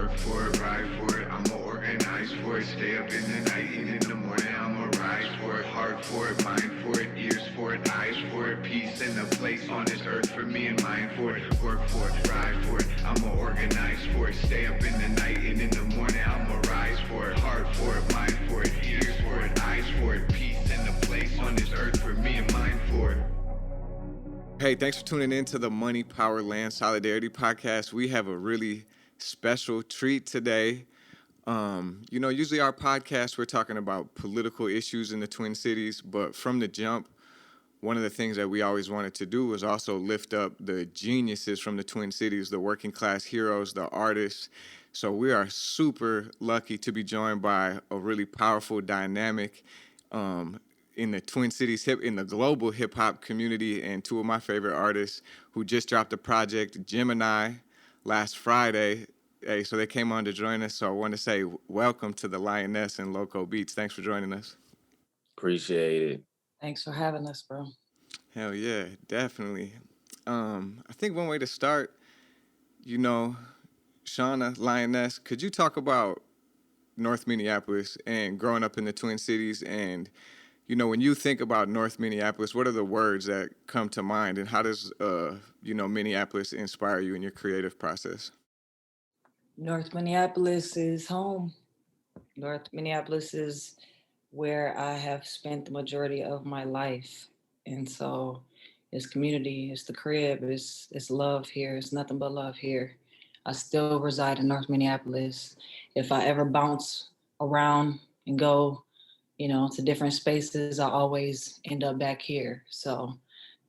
work for it, ride for it. I'ma organize for it, stay up in the night and in the morning I'ma rise for it, heart for it, mind for it, ears for it, eyes for it, peace and a place on this earth for me and mine for it, work for it, ride for it. I'ma organize for it, stay up in the night and in the morning I'ma rise for it, heart for it, mind for it, ears for it, eyes for it, peace and a place on this earth for me and mine for it. Hey, thanks for tuning in to the Money, Power, Land, Solidarity podcast. We have a really special treat today. Usually our podcast, we're talking about political issues in the Twin Cities, but from the jump, one of the things that we always wanted to do was also lift up the geniuses from the Twin Cities, the working class heroes, the artists. So we are super lucky to be joined by a really powerful dynamic in the Twin Cities, in the global hip hop community, and two of my favorite artists who just dropped a project, Gemini, last Friday. Hey, so they came on to join us. So I want to say welcome to the Lioness and Loco Beats. Thanks for joining us. Appreciate it. Thanks for having us, bro. Hell yeah, definitely. I think one way to start, Shauna, Lioness, could you talk about North Minneapolis and growing up in the Twin Cities? And, when you think about North Minneapolis, what are the words that come to mind? And how does, Minneapolis inspire you in your creative process? North Minneapolis is home. North Minneapolis is where I have spent the majority of my life. And so it's community, it's the crib, it's love here. It's nothing but love here. I still reside in North Minneapolis. If I ever bounce around and go, to different spaces, I always end up back here. So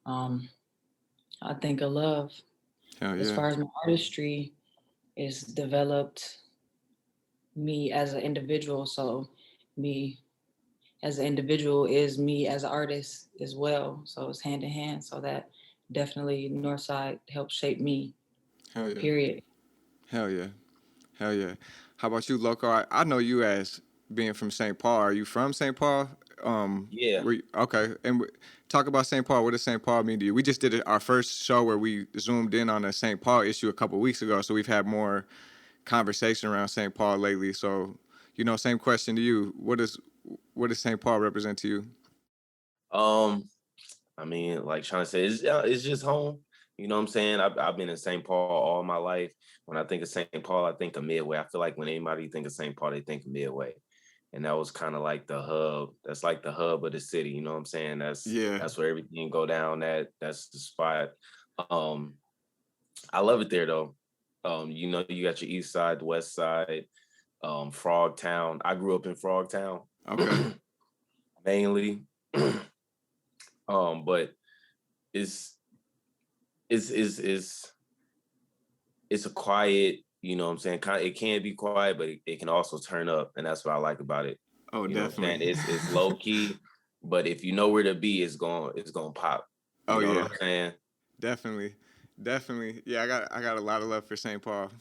I think of love. Hell yeah. As far as my artistry, it's developed me as an individual. So me as an individual is me as an artist as well. So it's hand in hand. So that definitely Northside helped shape me. Hell yeah. Period. Hell yeah. Hell yeah. How about you, Loco? I know you as being from St. Paul. Are you from St. Paul? Yeah. Okay. And talk about St. Paul. What does St. Paul mean to you? We just did our first show where we zoomed in on a St. Paul issue a couple weeks ago. So we've had more conversation around St. Paul lately. So, same question to you. What does St. Paul represent to you? Like Sean said, it's just home. You know what I'm saying? I've been in St. Paul all my life. When I think of St. Paul, I think of Midway. I feel like when anybody think of St. Paul, they think of Midway. And that was kind of like the hub. That's like the hub of the city. You know what I'm saying? That's where everything go down. That's the spot. I love it there though. You got your east side, the west side, Frogtown. I grew up in Frogtown. Okay. Mainly. But it's a quiet, you know what I'm saying? It can be quiet, but it can also turn up, and that's what I like about it. Oh, you definitely. It's low key, but if you know where to be, it's gonna pop. You know what I'm saying? Definitely. Yeah, I got a lot of love for St. Paul.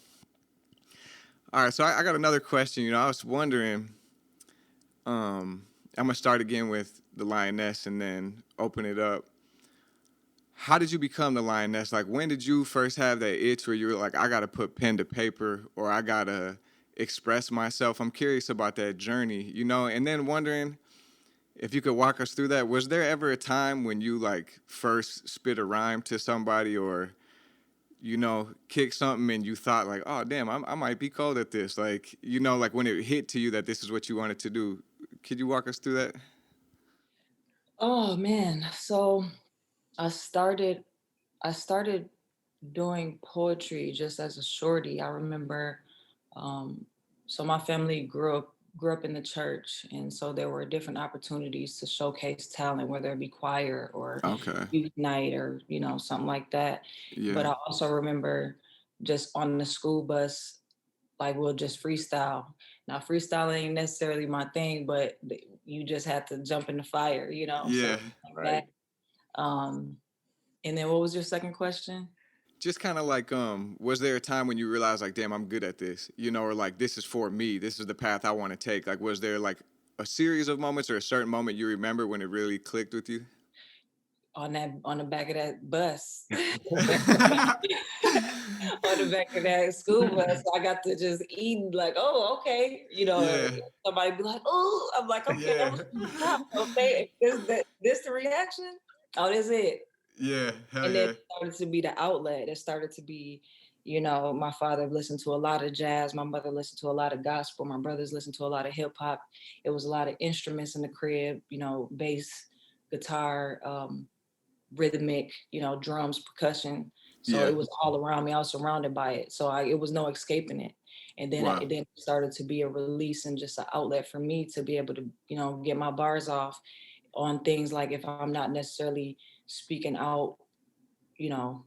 All right, so I got another question. I was wondering, I'm gonna start again with the Lioness and then open it up. How did you become the Lioness? Like, when did you first have that itch where you were like, I got to put pen to paper or I got to express myself? I'm curious about that journey, and then wondering if you could walk us through that. Was there ever a time when you, like, first spit a rhyme to somebody or, kick something and you thought, like, oh, damn, I might be cold at this? Like, like when it hit to you that this is what you wanted to do. Could you walk us through that? Oh, man. So I started doing poetry just as a shorty. I remember, so my family grew up in the church, and so there were different opportunities to showcase talent, whether it be choir or youth night or something like that. Yeah. But I also remember just on the school bus, like we'll just freestyle. Now freestyling ain't necessarily my thing, but you just had to jump in the fire, Yeah. So like that. And then what was your second question? Just kind of like, was there a time when you realized, like, damn, I'm good at this, or like, this is for me, this is the path I want to take? Like, was there like a series of moments or a certain moment you remember when it really clicked with you? On the back of that bus. on the back of that school bus. I got to just eat like, oh, okay. Yeah, Somebody be like, oh, I'm like, okay, I'm yeah, gonna stop. Okay, this the reaction? Oh, this it. yeah, hell And then yeah, it started to be the outlet. It started to be, my father listened to a lot of jazz. My mother listened to a lot of gospel. My brothers listened to a lot of hip hop. It was a lot of instruments in the crib, bass, guitar, rhythmic, drums, percussion. So yeah, it was all around me. I was surrounded by it. So it was no escaping it. And then wow, it then started to be a release and just an outlet for me to be able to, get my bars off on things like if I'm not necessarily speaking out, you know,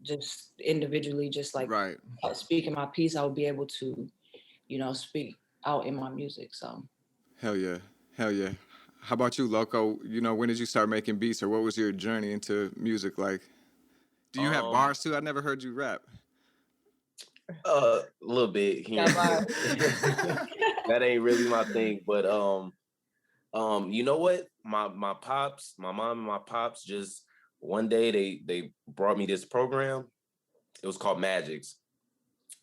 just individually, just like right, speaking my piece, I would be able to, speak out in my music. So hell yeah, hell yeah. How about you, Loco? When did you start making beats, or what was your journey into music like? Do you have Um, bars too? I never heard you rap. a little bit here got and bars. there. That ain't really my thing, but you know what? My mom and my pops just one day they brought me this program. It was called Magix.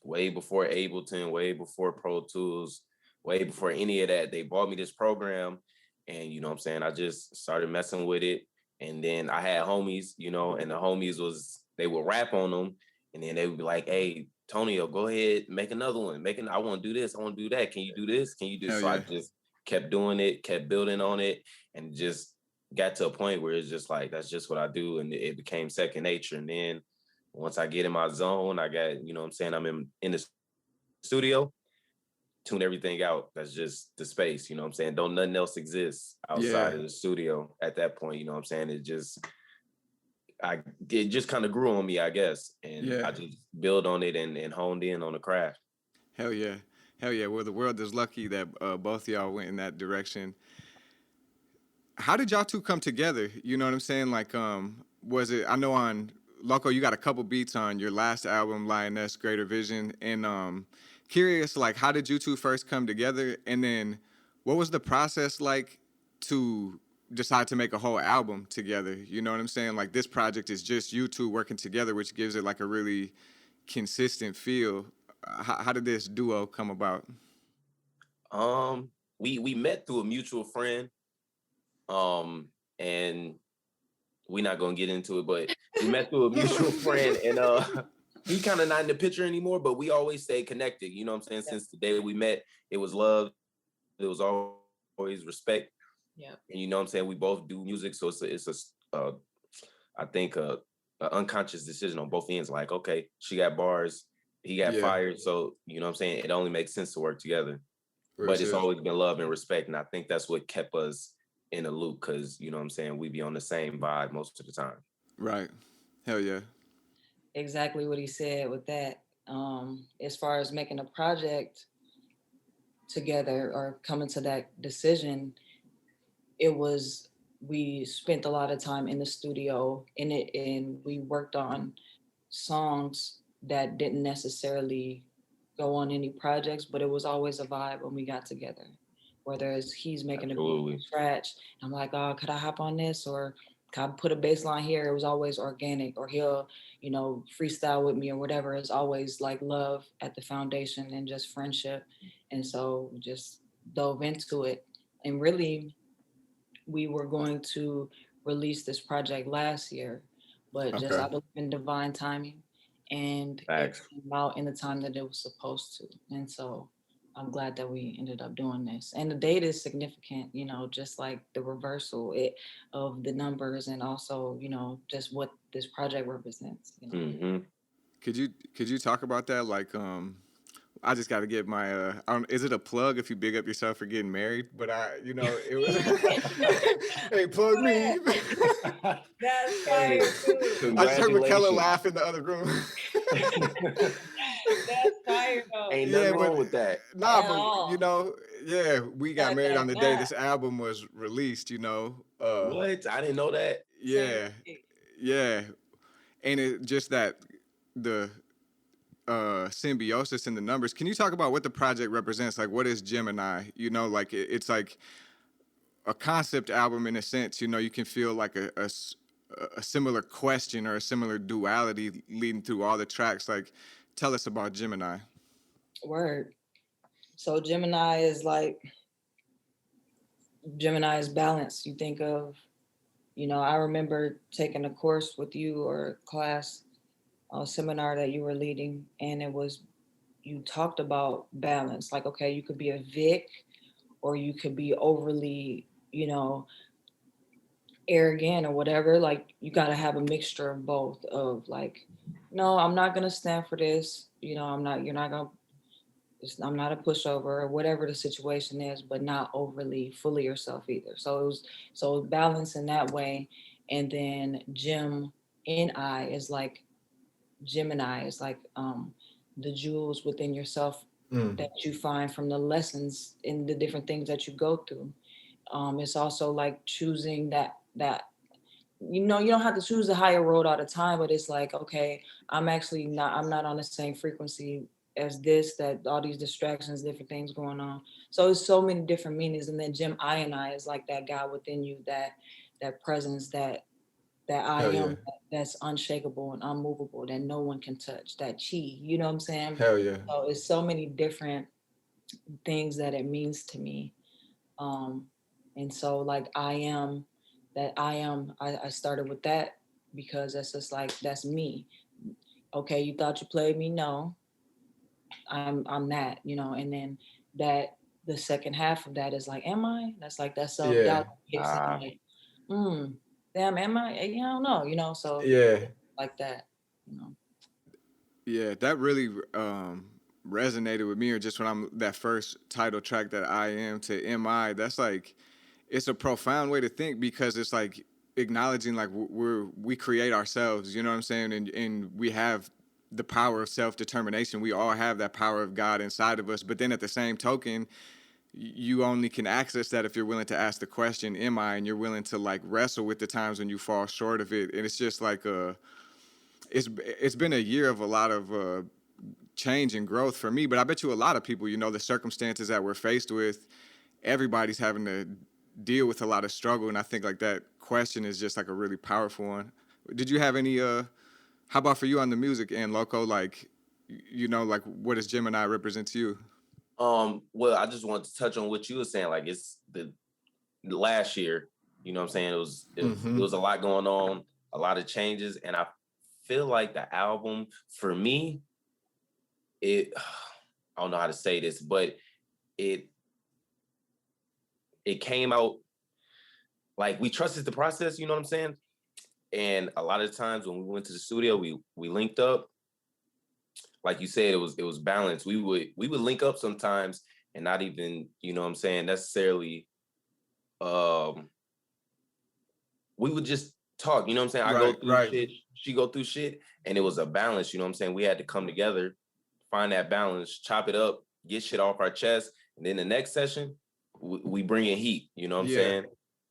Way before Ableton, way before Pro Tools, way before any of that. They bought me this program, and you know what I'm saying, I just started messing with it. And then I had homies, and the homies they would rap on them, and then they would be like, "Hey, Tonio, go ahead, make another one. I want to do this, I want to do that. Can you do this? Can you do?" Hell So I yeah, just kept doing it, kept building on it, and just got to a point where it's just like that's just what I do, and it became second nature. And then once I get in my zone, I got, what I'm saying, I'm in the studio, tune everything out. That's just the space, what I'm saying? Don't nothing else exist yeah, outside of the studio at that point, what I'm saying? It just kind of grew on me, I guess. And yeah. I just build on it and honed in on the craft. Hell yeah. Hell yeah. Well, the world is lucky that both of y'all went in that direction. How did y'all two come together? You know what I'm saying? Like, was it, I know on Loco, you got a couple beats on your last album, Lioness, Greater Vision. And curious, like, how did you two first come together? And then what was the process like to decide to make a whole album together? You know what I'm saying? Like, this project is just you two working together, which gives it like a really consistent feel. How did this duo come about? We met through a mutual friend. And we're not gonna get into it, but we met through a mutual friend, and he kind of not in the picture anymore, but we always stay connected. You know what I'm saying? Yeah. Since the day we met, it was love, it was always respect. Yeah. And you know what I'm saying? We both do music, so I think a unconscious decision on both ends. Like, okay, she got bars, he got Yeah, fire, so you know what I'm saying? It only makes sense to work together. real But it's shit. always been love and respect, and I think that's what kept us in the loop, because you know what I'm saying, we be on the same vibe most of the time. Right. Hell yeah. Exactly what he said with that. As far as making a project together or coming to that decision, it was we spent a lot of time in the studio in it, and we worked on songs that didn't necessarily go on any projects, but it was always a vibe when we got together. Whether it's he's making a beat from Absolutely. scratch, I'm like, oh, could I hop on this, or could I put a bass line here? It was always organic. Or he'll, freestyle with me or whatever. It's always like love at the foundation and just friendship. And so we just dove into it. And really, we were going to release this project last year, but just Okay. I believe in divine timing, and it Facts. came out in the time that it was supposed to. And so I'm glad that we ended up doing this. And the date is significant, just like the reversal of the numbers, and also, just what this project represents. Mm-hmm. Could you talk about that? Like, I just got to get my. I don't, is it a plug if you big up yourself for getting married? But it was. Hey, plug me. That's Hey, fire too. I just heard Michaela congratulations. laugh in the other room. That's fire though. Ain't Yeah, nothing but wrong with that. nah, At but all. yeah, we got Got married that on the day nut. this album was released. What? I didn't know that. Same Yeah, thing. yeah, and it just that the symbiosis in the numbers. Can you talk about what the project represents? Like, what is Gemini? Like it's like a concept album in a sense. You can feel like a similar question or a similar duality leading through all the tracks. Like, tell us about Gemini. Word. So Gemini is balance. You think of, I remember taking a course with you or a class, a seminar that you were leading, and you talked about balance. Like, okay, you could be a Vic, or you could be overly, arrogant or whatever. Like, you got to have a mixture of both, of like, no, I'm not going to stand for this. You're not going to, I'm not a pushover or whatever the situation is, but not overly fully yourself either. So balance in that way. And then Gemini is like the jewels within yourself that you find from the lessons in the different things that you go through. It's also like choosing that you don't have to choose the higher road all the time, but it's like, okay, I'm not on the same frequency as this, that all these distractions, different things going on. So it's so many different meanings. And then I is like that guy within you, that presence, that I Hell am, yeah. that's unshakable and unmovable, that no one can touch, that chi, you know what I'm saying? Hell yeah. So it's so many different things that it means to me. And so like I started with that because that's just like, that's me. Okay, you thought you played me? No, I'm that, and then that the second half of that is like, am I? That's like that Yeah. self-doubt kicks in, like, damn, am I? Yeah, I don't know, so Yeah. like that, you know. Yeah, that really resonated with me. Or just when I'm that first title track, that I am to MI, that's like, it's a profound way to think, because it's like acknowledging like we create ourselves. You know what I'm saying? And we have the power of self determination. We all have that power of God inside of us. But then at the same token, you only can access that if you're willing to ask the question, "Am I?" And you're willing to like wrestle with the times when you fall short of it. And it's just like it's been a year of a lot of change and growth for me, but I bet you a lot of people, the circumstances that we're faced with, everybody's having to deal with a lot of struggle. And I think like that question is just like a really powerful one. Did you have any how about for you on the music and Loco, like, like what does Gemini represent to you? Well, I just wanted to touch on what you were saying. Like, it's the last year, you know what I'm saying? It was a lot going on, a lot of changes, and I feel like the album for me, it I don't know how to say this, but it it came out like we trusted the process, you know what I'm saying? And a lot of times when we went to the studio, we linked up. Like you said, it was balanced. We would link up sometimes and not even, you know what I'm saying, necessarily um we would just talk, you know what I'm saying? I go Right, through right. shit, she go through shit, and it was a balance, you know what I'm saying? We had to come together, find that balance, chop it up, get shit off our chest, and then the next session, we bring in heat, you know what I'm Yeah. saying?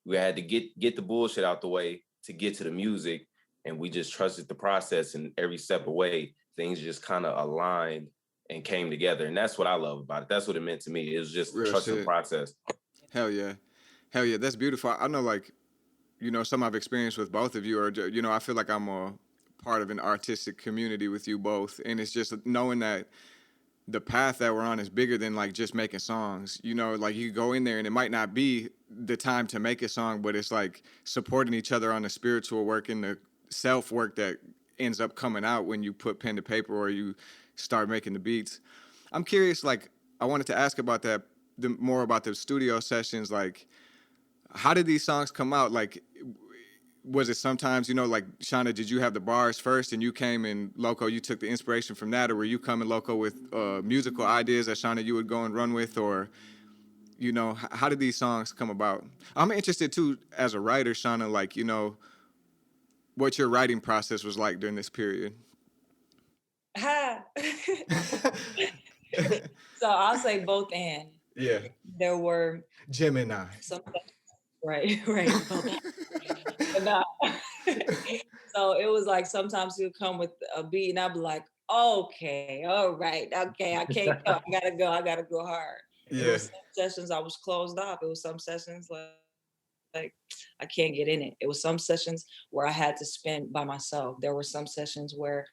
We had to get the bullshit out the way to get to the music, and we just trusted the process, and every step away, things just kind of aligned and came together, and that's what I love about it. That's what it meant to me. It was just Real trusting the shit. process. Hell yeah. Hell yeah. That's beautiful. I know like, some I've experienced with both of you, or, I feel like I'm a part of an artistic community with you both. And it's just knowing that the path that we're on is bigger than like just making songs. Like you go in there and it might not be the time to make a song, but it's like supporting each other on the spiritual work and the self work that ends up coming out when you put pen to paper or you start making the beats. I'm curious, like, I wanted to ask about that, more about the studio sessions. Like, how did these songs come out? Like, was it sometimes, like Shauna, did you have the bars first and you came and Loco, you took the inspiration from that, or were you coming Loco with musical ideas that Shauna you would go and run with, or how did these songs come about? I'm interested too as a writer, Shauna, like what your writing process was like during this period. Ha. So I'll say both and. Yeah, There were Gemini. some, right, right, both. But no. So it was like sometimes he'll come with a beat and I'll be like, okay, all right, okay, I can't go. I gotta go hard. It Yeah, was some sessions I was closed off. It was some sessions like I can't get in it. It was some sessions where I had to spend by myself. There were some sessions where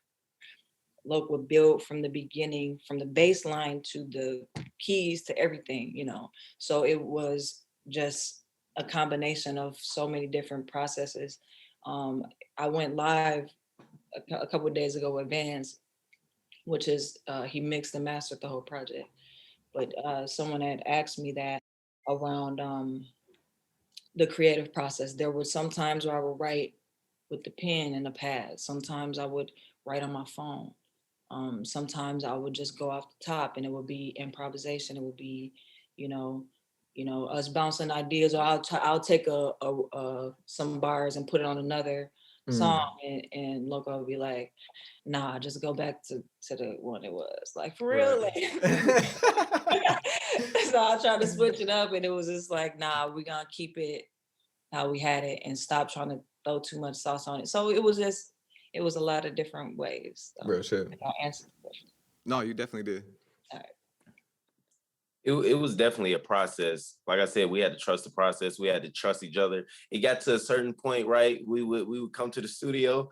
Loke would build from the beginning, from the bass line to the keys to everything, you know. So it was just a combination of so many different processes. I went live a couple of days ago with Vans, which is he mixed and mastered the whole project. But someone had asked me that around the creative process. There were some times where I would write with the pen and the pad. Sometimes I would write on my phone. Sometimes I would just go off the top, and it would be improvisation. It would be, you know, us bouncing ideas, or I'll take some bars and put it on another song, and Loco would be like, "Nah, just go back to the one it was." Like, for real, like. So I tried to switch it up, and it was just like, "Nah, we're gonna keep it how we had it and stop trying to throw too much sauce on it." So it was a lot of different ways. Real shit. I answered the question. No, you definitely did. All right. It was definitely a process. Like I said, we had to trust the process. We had to trust each other. It got to a certain point, right? We would come to the studio,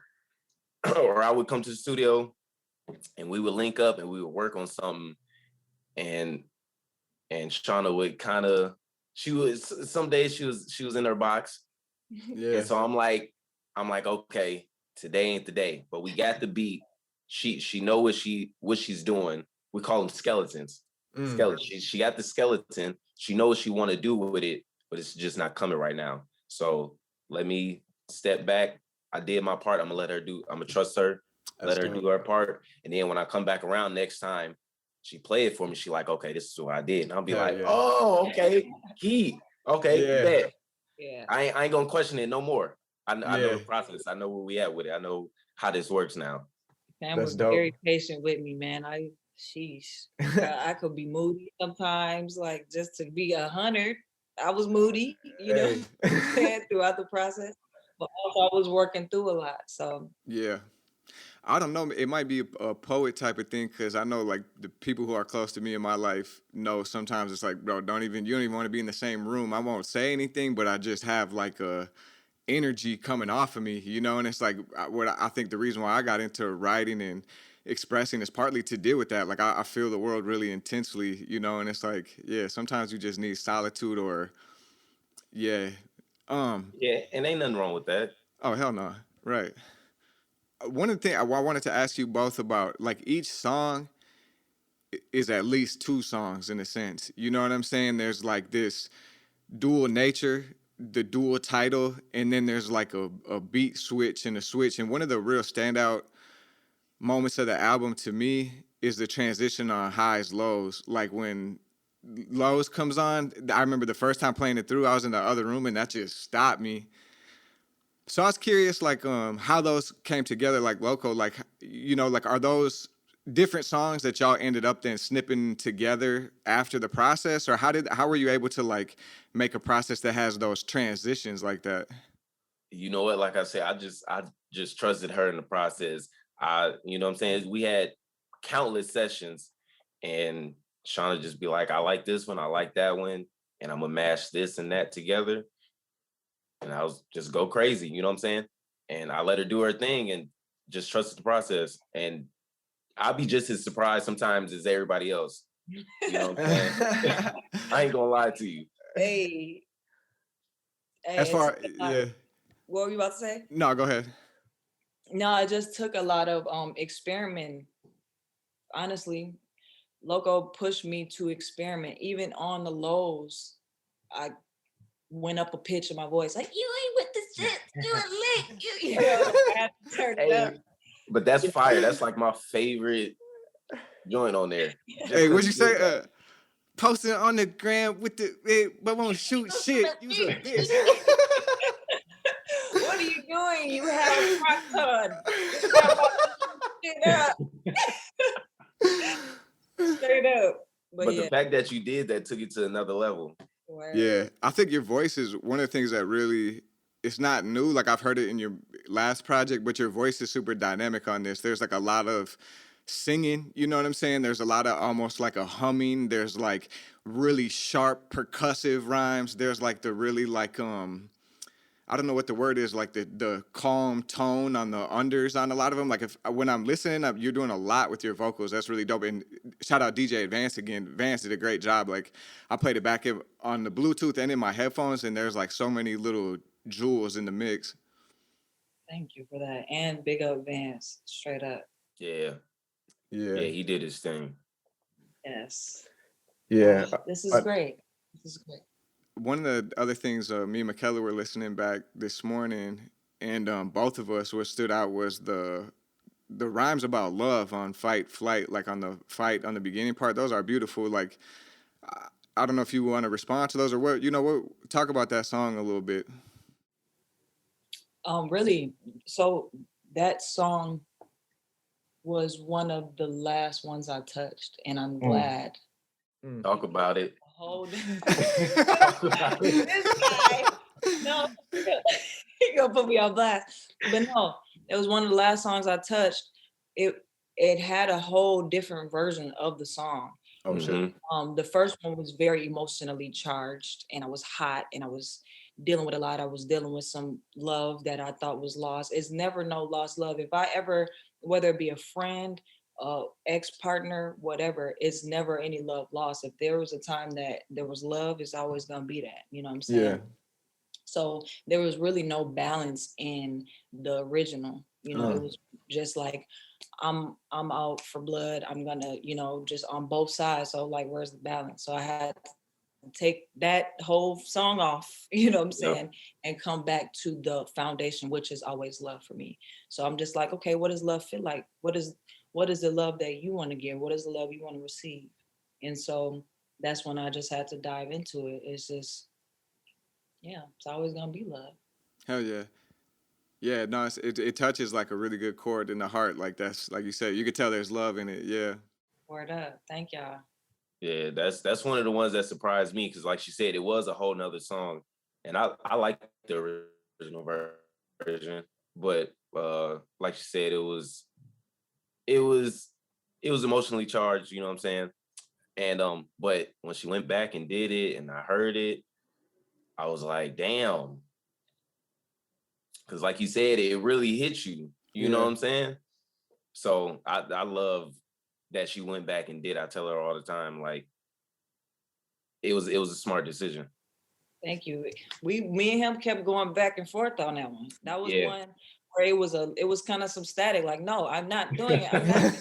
or I would come to the studio, and we would link up and we would work on something. And Shauna would kind of, some days she was in her box. Yeah. And so I'm like, okay, today ain't the day. But we got the beat. She know what she's doing. We call them skeletons. Skeleton. She got the skeleton. She knows what she want to do with it, but it's just not coming right now. So let me step back. I did my part. I'm gonna trust her, let her do her part. And then when I come back around next time, she play it for me. She like, okay, this is what I did. And I'll be oh, okay, bet. Yeah. I ain't gonna question it no more. I know the process. I know where we at with it. I know how this works now. Sam was very patient with me, man. Sheesh. I could be moody sometimes, like just to be 100. I was moody, throughout the process, but also I was working through a lot. So yeah, I don't know. It might be a poet type of thing, because I know, like, the people who are close to me in my life know sometimes it's like, bro, you don't even want to be in the same room. I won't say anything, but I just have like a energy coming off of me, and it's like what I think the reason why I got into writing and expressing is partly to deal with that. Like, I feel the world really intensely, and it's like, yeah, sometimes you just need solitude, or yeah. And ain't nothing wrong with that. Oh, hell no. Right. One of the things I wanted to ask you both about, like, each song is at least two songs in a sense. You know what I'm saying? There's like this dual nature, the dual title, and then there's like a beat switch and a switch. And one of the real standout moments of the album to me is the transition on Highs Lows. Like, when Lows comes on, I remember the first time playing it through, I was in the other room, and that just stopped me. So I was curious, like, how those came together, like Loco, like, like, are those different songs that y'all ended up then snipping together after the process, or how were you able to, like, make a process that has those transitions like that? You know what? Like I said, I just trusted her in the process. You know what I'm saying? We had countless sessions, and Shauna just be like, I like this one, I like that one, and I'm gonna mash this and that together. And I was just go crazy, you know what I'm saying? And I let her do her thing and just trusted the process. And I'll be just as surprised sometimes as everybody else. You know what I'm saying? I ain't gonna lie to you. Hey, As far, yeah. What were you about to say? No, go ahead. No, it just took a lot of experimenting. Honestly, Loco pushed me to experiment. Even on the lows, I went up a pitch in my voice, like, you ain't with the shit, you a lick. I had to turn it up. But that's fire. That's like my favorite joint on there. Hey, what'd you say? Posting on the gram with but won't shoot shit. Use a bitch. What are you doing? You have Crocs on. Straight up. But the fact that you did that took it to another level. Yeah, I think your voice is one of the things that really, it's not new. Like, I've heard it in your last project, but your voice is super dynamic on this. There's like a lot of singing, you know what I'm saying? There's a lot of almost like a humming. There's like really sharp percussive rhymes. There's like the really like I don't know what the word is, like the calm tone on the unders on a lot of them. Like if when I'm listening, you're doing a lot with your vocals. That's really dope. And shout out DJ Advance again. Advance did a great job. Like I played it back on the Bluetooth and in my headphones, and there's like so many little jewels in the mix. Thank you for that. And big up Vance, straight up. Yeah. Yeah. Yeah, he did his thing. Yes. Yeah. This is great. This is great. One of the other things me and McKellar were listening back this morning, and both of us, what stood out was the rhymes about love on Fight Flight, like on the fight on the beginning part. Those are beautiful. Like I don't know if you want to respond to those or what. What, talk about that song a little bit. Really, so that song was one of the last ones I touched, and I'm glad. Talk about it. This guy, no, he gonna put me on blast. But no, it was one of the last songs I touched. It had a whole different version of the song. Oh shit. The first one was very emotionally charged, and I was hot, and I was dealing with a lot. I was dealing with some love that I thought was lost. It's never no lost love. If I ever, whether it be a friend, ex-partner, whatever, it's never any love lost. If there was a time that there was love, it's always gonna be that. You know what I'm saying? Yeah. So there was really no balance in the original. It was just like I'm out for blood. I'm gonna, just on both sides. So like, where's the balance? So I had to take that whole song off, you know what I'm saying, and come back to the foundation, which is always love for me. So I'm just like, okay, what does love feel like? What is the love that you want to give? What is the love you want to receive? And so that's when I just had to dive into it. It's just, yeah, it's always gonna be love. Hell yeah. Yeah, no, it touches like a really good chord in the heart. Like that's like you said, you could tell there's love in it. Yeah. Word up. Thank y'all. Yeah, that's one of the ones that surprised me because, like she said, it was a whole nother song, and I like the original version, but like she said, it was emotionally charged. You know what I'm saying? And but when she went back and did it, and I heard it, I was like, damn, because like you said, it really hit you. You know what I'm saying? So I love that she went back and did. I tell her all the time, like it was a smart decision. Thank you. Me and him kept going back and forth on that one. That was one where it was kind of some static. Like, no, I'm not doing it. I'm not.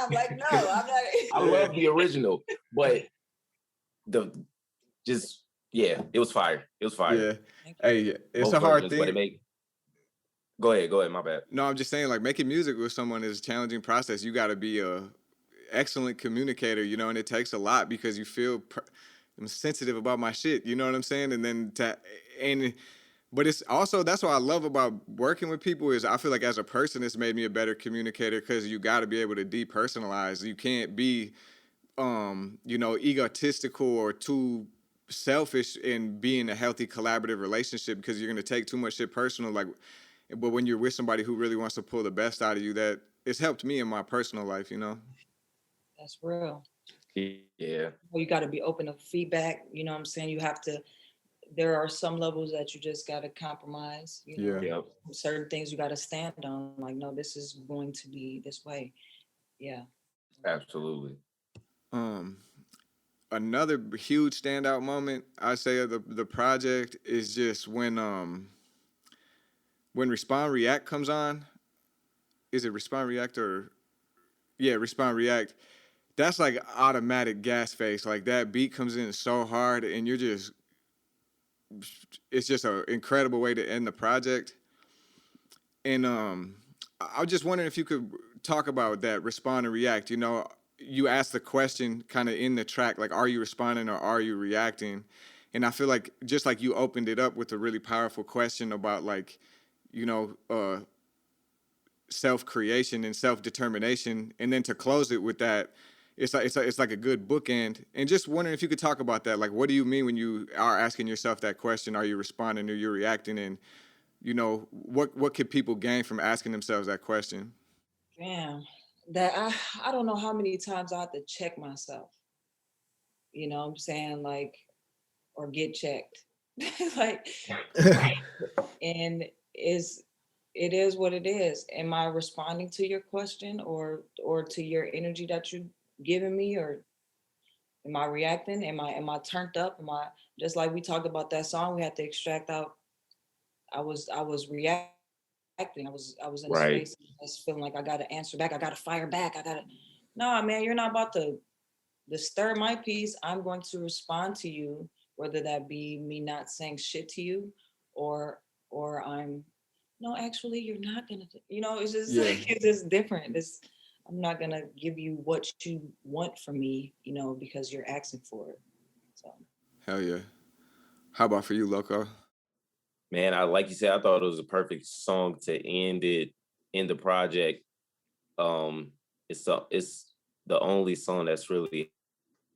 I'm like, no, I'm not. I love the original, but it was fire. It was fire. Yeah. Hey, it's a hard thing. Go ahead. My bad. No, I'm just saying, like making music with someone is a challenging process. You got to be a excellent communicator, and it takes a lot because you feel I'm sensitive about my shit. You know what I'm saying? And then but it's also, that's what I love about working with people is I feel like as a person, it's made me a better communicator because you got to be able to depersonalize. You can't be, egotistical or too selfish in being a healthy collaborative relationship because you're going to take too much shit personal. But when you're with somebody who really wants to pull the best out of you, that it's helped me in my personal life, That's real. Yeah. You got to be open to feedback. You know what I'm saying? There are some levels that you just got to compromise. Certain things you got to stand on. Like, no, this is going to be this way. Yeah. Absolutely. Another huge standout moment I say of the project is just when Respond React comes on. Is it Respond React or Respond React? That's like automatic gas face. Like that beat comes in so hard and it's just an incredible way to end the project. And I was just wondering if you could talk about that Respond and React. You asked the question kind of in the track, like, are you responding or are you reacting? And I feel like just like you opened it up with a really powerful question about like, self-creation and self-determination, and then to close it with that, it's like a good bookend. And just wondering if you could talk about that. Like, what do you mean when you are asking yourself that question? Are you responding or you're reacting? And what could people gain from asking themselves that question? Damn, that I don't know how many times I have to check myself. You know what I'm saying? Like, or get checked. Like, and is it is what it is. Am I responding to your question or to your energy that you giving me, or am I reacting? Am I turned up? Am I just like we talked about that song? We had to extract out. I was reacting. I was in a space of Right. just feeling like I got to answer back. I got to fire back. I got to. No, man, you're not about to disturb my peace. I'm going to respond to you, whether that be me not saying shit to you, or I'm no, actually, you're not gonna. It's just Yeah. like it's just different. I'm not gonna give you what you want from me, because you're asking for it. So Hell yeah. How about for you, Loco? Man, I like you said, I thought it was a perfect song to end the project. Um, it's the only song that's really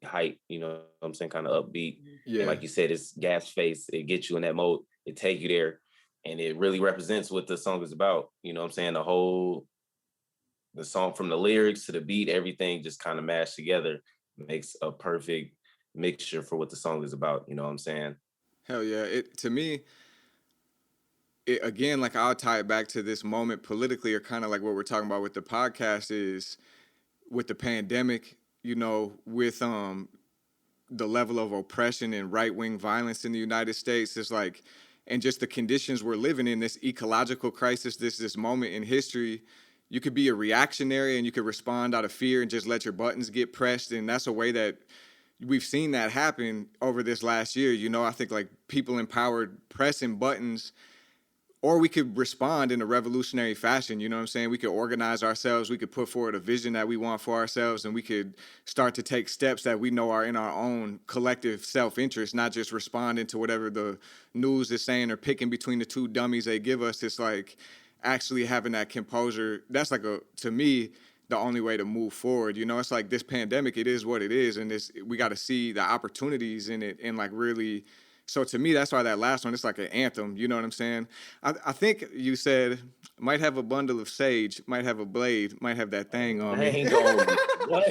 hype, you know what I'm saying, kind of upbeat. And Yeah. like you said, it's gas face, it gets you in that mode, it take you there, and it really represents what the song is about. You know what I'm saying? The song from the lyrics to the beat, everything just kind of mashed together makes a perfect mixture for what the song is about. You know what I'm saying? Hell yeah. It to me, it again, like I'll tie it back to this moment politically, or kind of like what we're talking about with the podcast is with the pandemic, with the level of oppression and right wing violence in the United States is like, and just the conditions we're living in, this ecological crisis, this moment in history. You could be a reactionary and you could respond out of fear and just let your buttons get pressed. And that's a way that we've seen that happen over this last year. I think like people empowered pressing buttons, or we could respond in a revolutionary fashion. You know what I'm saying? We could organize ourselves. We could put forward a vision that we want for ourselves, and we could start to take steps that we know are in our own collective self-interest, not just responding to whatever the news is saying or picking between the two dummies they give us. It's like actually having that composure. That's like to me, the only way to move forward. It's like this pandemic, it is what it is, and we got to see the opportunities in it and like really. So to me, that's why that last one, it's like an anthem. You know what I'm saying? I think you said might have a bundle of sage, might have a blade, might have that thing on me. Hang on me. What?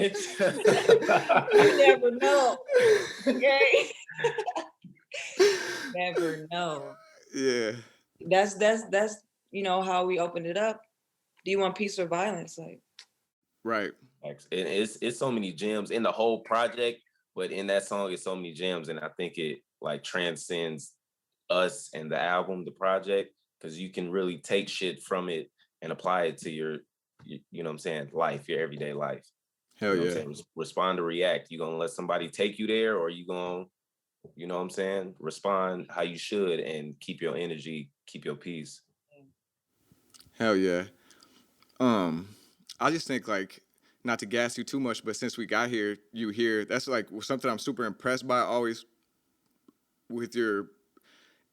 you never know. Okay. Never know. Yeah. That's how we opened it up. Do you want peace or violence? Like, Right. And it's so many gems in the whole project, but in that song, it's so many gems, and I think it like transcends us and the album, the project, because you can really take shit from it and apply it to you know what I'm saying, life, your everyday life. Hell You know what yeah. I'm saying? Respond or react. You gonna let somebody take you there, or you gonna, you know what I'm saying, respond how you should and keep your energy, keep your peace. Hell yeah. Um, I just think like not to gas you too much, but since we got here, you hear that's like something I'm super impressed by always with your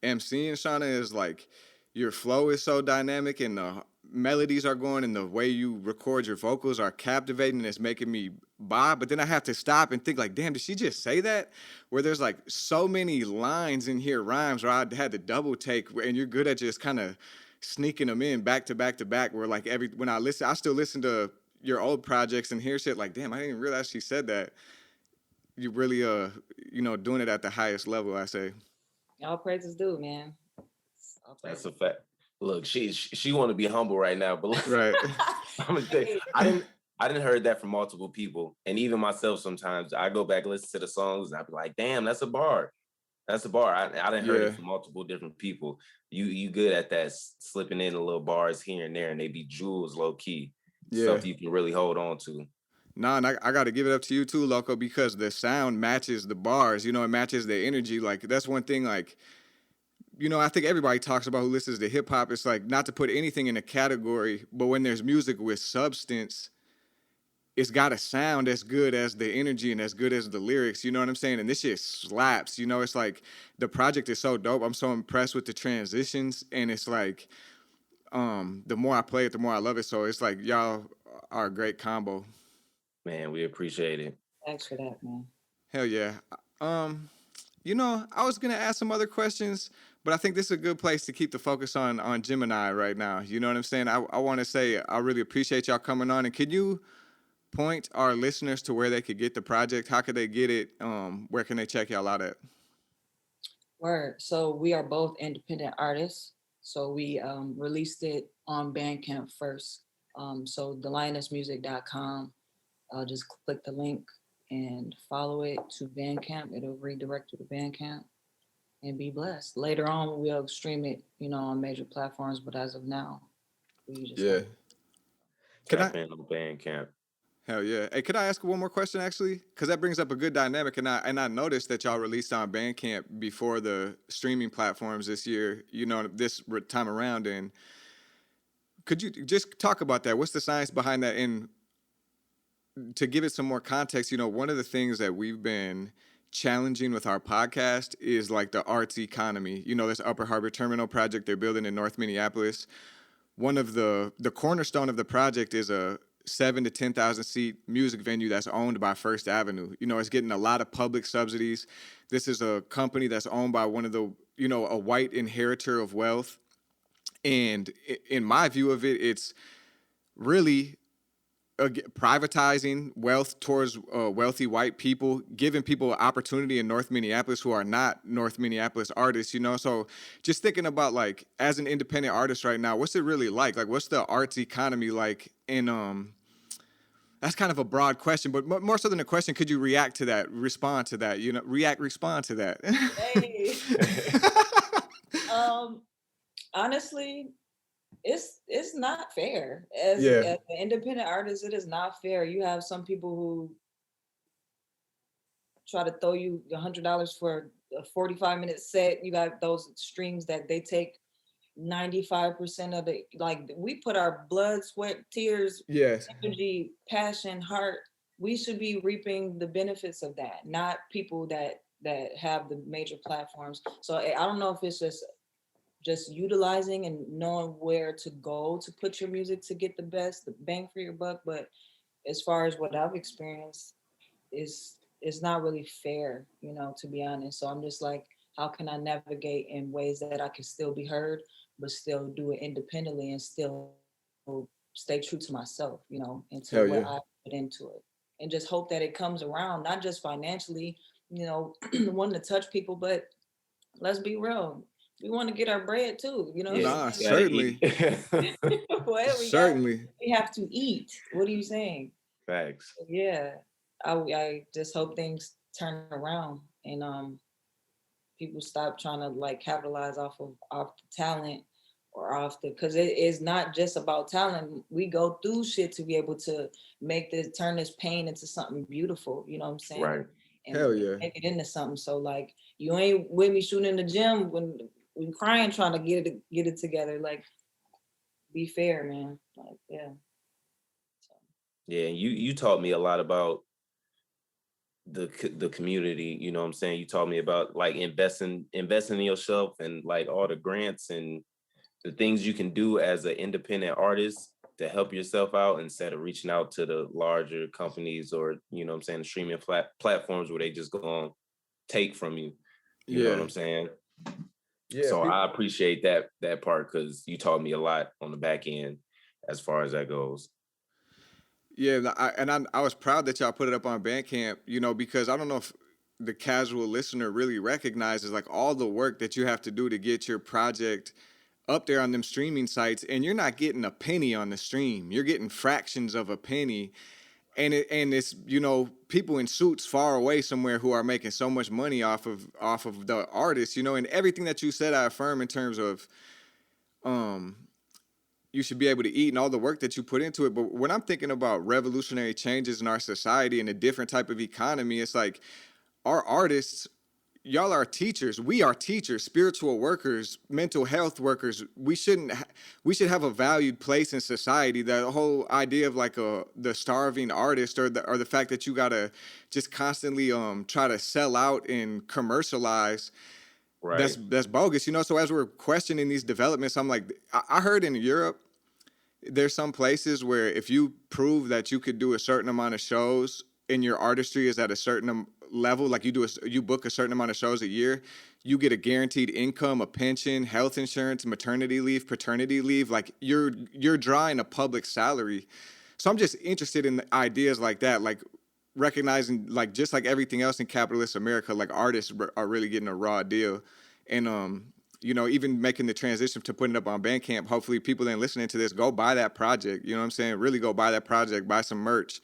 MCing, Shauna, is like your flow is so dynamic and the melodies are going and the way you record your vocals are captivating and it's making me bob. But then I have to stop and think like, damn, did she just say that? Where there's like so many lines in here, rhymes, where I had to double take, and you're good at just kind of sneaking them in back to back to back. Where like when I listen, I still listen to your old projects and hear shit like, damn, I didn't even realize she said that. You really doing it at the highest level, I say. all praises due, man. All That's praises. a fact. Look, she want to be humble right now, but look, Right. I'm gonna say I didn't heard that from multiple people, and even myself. Sometimes I go back listen to the songs and I be like, damn, that's a bar. That's a bar. I didn't heard Yeah. it from multiple different people. You good at that, slipping in the little bars here and there, and they be jewels, low key, Yeah. stuff you can really hold on to. Nah, and I got to give it up to you too, Loco, because the sound matches the bars. It matches the energy. Like that's one thing. Like I think everybody talks about who listens to hip hop. It's like not to put anything in a category, but when there's music with substance, it's got to sound as good as the energy and as good as the lyrics. You know what I'm saying? And this shit slaps. It's like the project is so dope. I'm so impressed with the transitions, and it's like the more I play it, the more I love it. So it's like y'all are a great combo. Man, we appreciate it. Thanks for that, man. Hell yeah. Um, I was gonna ask some other questions, but I think this is a good place to keep the focus on Gemini right now. You know what I'm saying? I want to say I really appreciate y'all coming on, and could you point our listeners to where they could get the project? How could they get it? Where can they check y'all out at? Word. So we are both independent artists. So we released it on Bandcamp first. So thelionessmusic.com. Just click the link and follow it to Bandcamp. It'll redirect you to Bandcamp and be blessed. Later on, we'll stream it, on major platforms. But as of now, we just Yeah. have. Can I? Tap in on Bandcamp. Hell yeah. Hey, could I ask one more question actually? Because that brings up a good dynamic, and I noticed that y'all released on Bandcamp before the streaming platforms this year. This time around, and could you just talk about that? What's the science behind that? And to give it some more context, one of the things that we've been challenging with our podcast is like the arts economy. This Upper Harbor Terminal project they're building in North Minneapolis. One of the cornerstone of the project is a 7 to 10,000 seat music venue that's owned by First Avenue. It's getting a lot of public subsidies. This is a company that's owned by one of the, a white inheritor of wealth. And in my view of it, it's really privatizing wealth towards wealthy white people, giving people opportunity in North Minneapolis who are not North Minneapolis artists, So just thinking about like as an independent artist right now, what's it really like? Like what's the arts economy like in that's kind of a broad question, but more so than a question, could you react to that, respond to that, respond to that? Hey. Honestly, it's not fair. As an independent artist, it is not fair. You have some people who try to throw you $100 for a 45-minute set. You got those streams that they take 95% of the, like, we put our blood, sweat, tears, Yes. energy, passion, heart. We should be reaping the benefits of that, not people that have the major platforms. So I don't know if it's just utilizing and knowing where to go to put your music to get the bang for your buck. But as far as what I've experienced, is not really fair, to be honest. So I'm just like, how can I navigate in ways that I can still be heard, but still do it independently and still stay true to myself, and to what I put into it, and just hope that it comes around, not just financially, wanting to touch people, but let's be real. We want to get our bread too, Nah, certainly. Well, certainly. we have to eat. What are you saying? Facts. Yeah. I just hope things turn around and people stop trying to like capitalize off the talent or off the, because it is not just about talent. We go through shit to be able to turn this pain into something beautiful. You know what I'm saying? Right. And Hell yeah. make it into something. So like, you ain't with me shooting in the gym when crying trying to get it together. Like, be fair, man. Like, yeah. So. Yeah, you taught me a lot about the community. You know what I'm saying? You taught me about like investing in yourself and like all the grants and the things you can do as an independent artist to help yourself out instead of reaching out to the larger companies or, you know what I'm saying, the streaming platforms where they just go on take from you. You know what I'm saying? Yeah. So I appreciate that part because you taught me a lot on the back end as far as that goes. Yeah, I was proud that y'all put it up on Bandcamp, because I don't know if the casual listener really recognizes like all the work that you have to do to get your project up there on them streaming sites, and you're not getting a penny on the stream. You're getting fractions of a penny. And it's people in suits far away somewhere who are making so much money off of the artists, and everything that you said I affirm in terms of you should be able to eat and all the work that you put into it. But when I'm thinking about revolutionary changes in our society and a different type of economy, it's like our artists, y'all are teachers. We are teachers, spiritual workers, mental health workers. We should have a valued place in society. That whole idea of like the starving artist or the fact that you gotta just constantly try to sell out and commercialize. Right. That's bogus, So as we're questioning these developments, I'm like, I heard in Europe, there's some places where if you prove that you could do a certain amount of shows and your artistry is at a certain level, like you book a certain amount of shows a year, you get a guaranteed income, a pension, health insurance, maternity leave, paternity leave. Like you're drawing a public salary. So I'm just interested in ideas like that, like recognizing, like just like everything else in capitalist America, like artists are really getting a raw deal. And you know, even making the transition to putting it up on Bandcamp, hopefully people that are listening to this go buy that project. You know what I'm saying? Really go buy that project, buy some merch.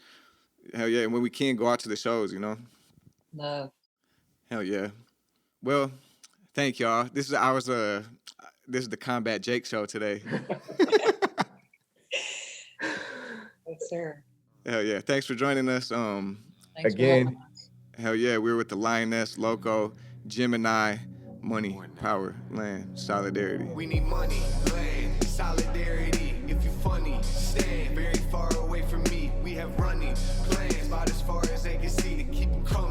Hell yeah. And when we can, go out to the shows, you know? Love. Hell yeah. Well, thank y'all. This is the Combat Jake show today. Yes, sir. Hell yeah. Thanks for joining us. Thanks Again. for having us. Hell yeah, we were with the Lioness, Loco, Gemini, Money, Power, Land, Solidarity. We need money, land, solidarity. If you funny, stand very far away from me. We have running plans about as far as they can see to keep them coming.